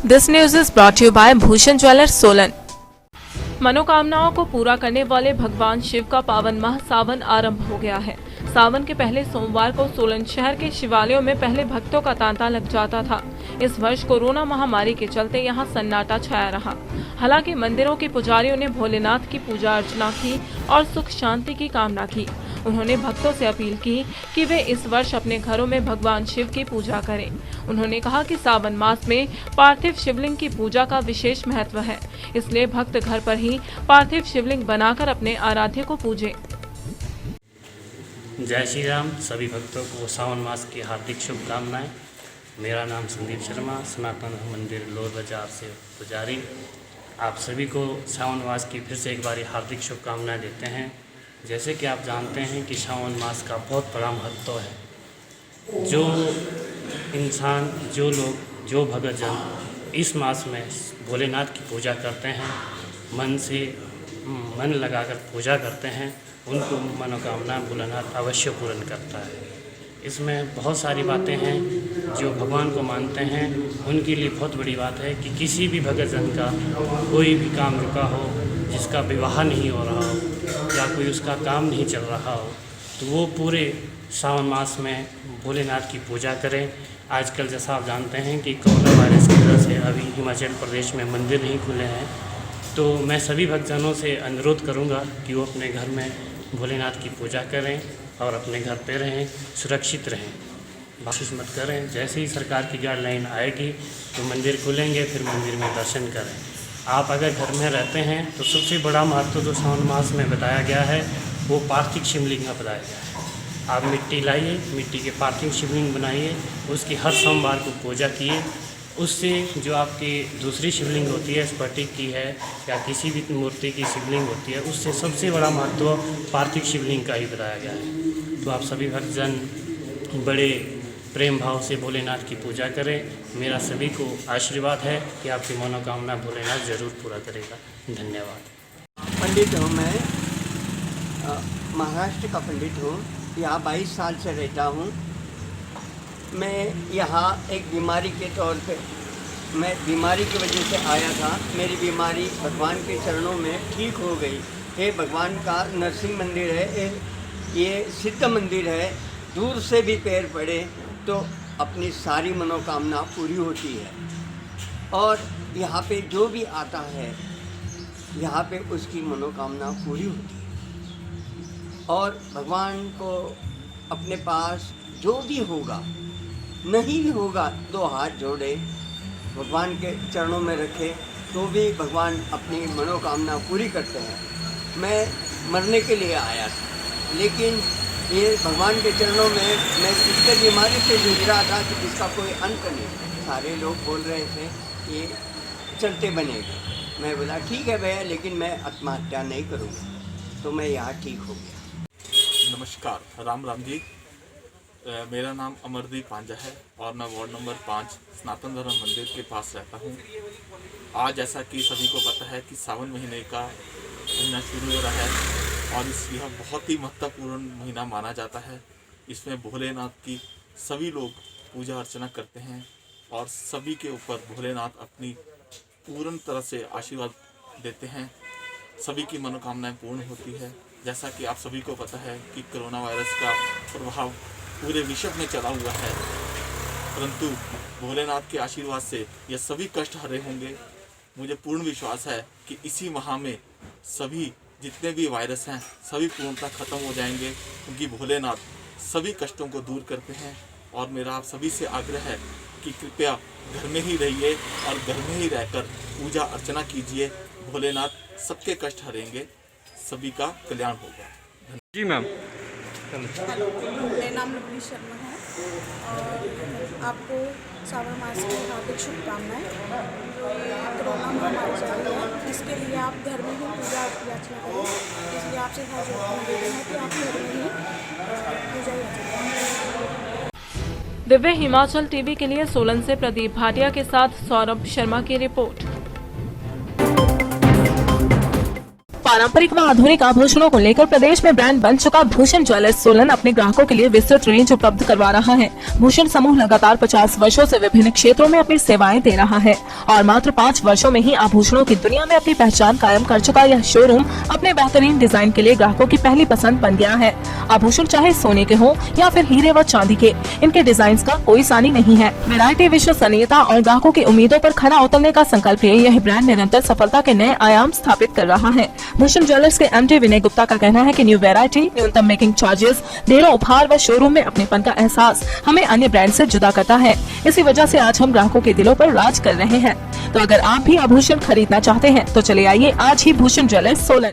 This news is brought to you by Bhushan Jewellers, Solan. मनोकामनाओं को पूरा करने वाले भगवान शिव का पावन माह सावन आरंभ हो गया है। सावन के पहले सोमवार को सोलन शहर के शिवालयों में पहले भक्तों का तांता लग जाता था। इस वर्ष कोरोना महामारी के चलते यहां सन्नाटा छाया रहा। हालांकि मंदिरों के पुजारियों ने भोलेनाथ की पूजा अर्चना की और सुख शांति की कामना की। उन्होंने भक्तों से अपील की कि वे इस वर्ष अपने घरों में भगवान शिव की पूजा करें। उन्होंने कहा कि सावन मास में पार्थिव शिवलिंग की पूजा का विशेष महत्व है, इसलिए भक्त घर पर ही पार्थिव शिवलिंग बनाकर अपने आराध्य को पूजें। जय श्री राम। सभी भक्तों को सावन मास की हार्दिक शुभकामनाएं। मेरा नाम संदीप शर्मा, सनातन धर्म मंदिर लोर बाजार से पुजारी। आप सभी को सावन मास की फिर से एक बार हार्दिक शुभकामनाएं देते हैं। जैसे कि आप जानते हैं कि सावन मास का बहुत बड़ा महत्व है। जो इंसान, जो लोग, जो भक्तजन इस मास में भोलेनाथ की पूजा करते हैं, मन लगाकर पूजा करते हैं, उनको मनोकामना भोलेनाथ अवश्य पूर्ण करता है। इसमें बहुत सारी बातें हैं। जो भगवान को मानते हैं उनके लिए बहुत बड़ी बात है कि किसी भी भक्तजन का कोई भी काम रुका हो, जिसका विवाह नहीं हो रहा हो या कोई उसका काम नहीं चल रहा हो, तो वो पूरे सावन मास में भोलेनाथ की पूजा करें। आजकल जैसा आप जानते हैं कि कोरोना वायरस की वजह से अभी हिमाचल प्रदेश में मंदिर नहीं खुले हैं, तो मैं सभी भक्तजनों से अनुरोध करूंगा कि वो अपने घर में भोलेनाथ की पूजा करें और अपने घर पे रहें, सुरक्षित रहें, बारिश मत करें। जैसे ही सरकार की गाइडलाइन आएगी तो मंदिर खुलेंगे, फिर मंदिर में दर्शन करें। आप अगर घर में रहते हैं तो सबसे बड़ा महत्व जो सावन मास में बताया गया है वो पार्थिव शिवलिंग का बताया गया है। आप मिट्टी लाइए, मिट्टी के पार्थिव शिवलिंग बनाइए, उसकी हर सोमवार को पूजा किए। उससे जो आपकी दूसरी शिवलिंग होती है, स्फटिक की है या किसी भी मूर्ति की शिवलिंग होती है, उससे सबसे बड़ा महत्व पार्थिव शिवलिंग का ही बताया गया है। तो आप सभी भक्तजन बड़े प्रेम भाव से भोलेनाथ की पूजा करें। मेरा सभी को आशीर्वाद है कि आपकी मनोकामना भोलेनाथ जरूर पूरा करेगा। धन्यवाद। पंडित हूँ मैं, महाराष्ट्र का पंडित हूँ। यहाँ 22 साल से रहता हूँ। मैं यहाँ एक बीमारी के तौर पे, मैं बीमारी की वजह से आया था। मेरी बीमारी भगवान के चरणों में ठीक हो गई। ये भगवान का नरसिंह मंदिर है, ये सिद्ध मंदिर है। दूर से भी पैर पड़े तो अपनी सारी मनोकामना पूरी होती है। और यहाँ पे जो भी आता है, यहाँ पे उसकी मनोकामना पूरी होती है। और भगवान को अपने पास जो भी होगा, नहीं भी होगा, 2 हाथ जोड़े भगवान के चरणों में रखे तो भी भगवान अपनी मनोकामना पूरी करते हैं। मैं मरने के लिए आया था, लेकिन ये भगवान के चरणों में मैं इस बीमारी से जूझ रहा था कि जिसका कोई अंत नहीं। सारे लोग बोल रहे थे ये चलते बनेगा। मैं बोला ठीक है भैया, लेकिन मैं आत्महत्या नहीं करूँगा। तो मैं यहाँ ठीक हो गया। नमस्कार, राम राम जी। मेरा नाम अमरदीप पांजा है और मैं वार्ड नंबर 5 सनातन धर्म मंदिर के पास रहता हूँ। आज जैसा कि सभी को पता है कि सावन महीने का महीना शुरू हो रहा है और यह बहुत ही महत्वपूर्ण महीना माना जाता है। इसमें भोलेनाथ की सभी लोग पूजा अर्चना करते हैं और सभी के ऊपर भोलेनाथ अपनी पूर्ण तरह से आशीर्वाद देते हैं। सभी की मनोकामनाएं पूर्ण होती है। जैसा कि आप सभी को पता है कि कोरोना वायरस का प्रभाव पूरे विश्व में चला हुआ है, परंतु भोलेनाथ के आशीर्वाद से ये सभी कष्ट हरे होंगे। मुझे पूर्ण विश्वास है कि इसी माह में सभी जितने भी वायरस हैं सभी पूर्णतः खत्म हो जाएंगे, क्योंकि भोलेनाथ सभी कष्टों को दूर करते हैं। और मेरा आप सभी से आग्रह है कि कृपया घर में ही रहिए और घर में ही रहकर पूजा अर्चना कीजिए। भोलेनाथ सबके कष्ट हरेंगे, सभी का कल्याण होगा। जी मैम। हेलो, मेरा नाम लवली शर्मा है और आपको सावन मास की हार्दिक शुभकामनाएं। जो ये कोरोना महामारी चल रही है, इसके लिए आप घर में ही पूजा अर्चना करें। इसलिए आपसे हाथ जोड़ के निवेदन है कि आप घर में ही पूजा अर्चना करें। दिव्य हिमाचल टीवी के लिए सोलन से प्रदीप भाटिया के साथ सौरभ शर्मा की रिपोर्ट। पारंपरिक व आधुनिक आभूषणों को लेकर प्रदेश में ब्रांड बन चुका भूषण ज्वेलर्स सोलन अपने ग्राहकों के लिए विस्तृत रेंज उपलब्ध करवा रहा है। भूषण समूह लगातार 50 वर्षों से विभिन्न क्षेत्रों में अपनी सेवाएं दे रहा है और मात्र 5 वर्षों में ही आभूषणों की दुनिया में अपनी पहचान कायम कर चुका यह शोरूम अपने बेहतरीन डिजाइन के लिए ग्राहकों की पहली पसंद बन गया है। आभूषण चाहे सोने के हो या फिर हीरे व चांदी के, इनके डिजाइन का कोई सानी नहीं है। वैरायटी, विश्वसनीयता और ग्राहकों की उम्मीदों पर खरा उतरने का संकल्प लिए यह ब्रांड निरंतर सफलता के नए आयाम स्थापित कर रहा है। भूषण ज्वेलर्स के एमडी विनय गुप्ता का कहना है कि न्यू वैरायटी, न्यूनतम मेकिंग चार्जेस, ढेरों उपहार व शोरूम में अपनेपन का एहसास हमें अन्य ब्रांड से जुदा करता है। इसी वजह से आज हम ग्राहकों के दिलों पर राज कर रहे हैं। तो अगर आप भी आभूषण खरीदना चाहते हैं तो चले आइए आज ही भूषण ज्वेलर्स सोलन।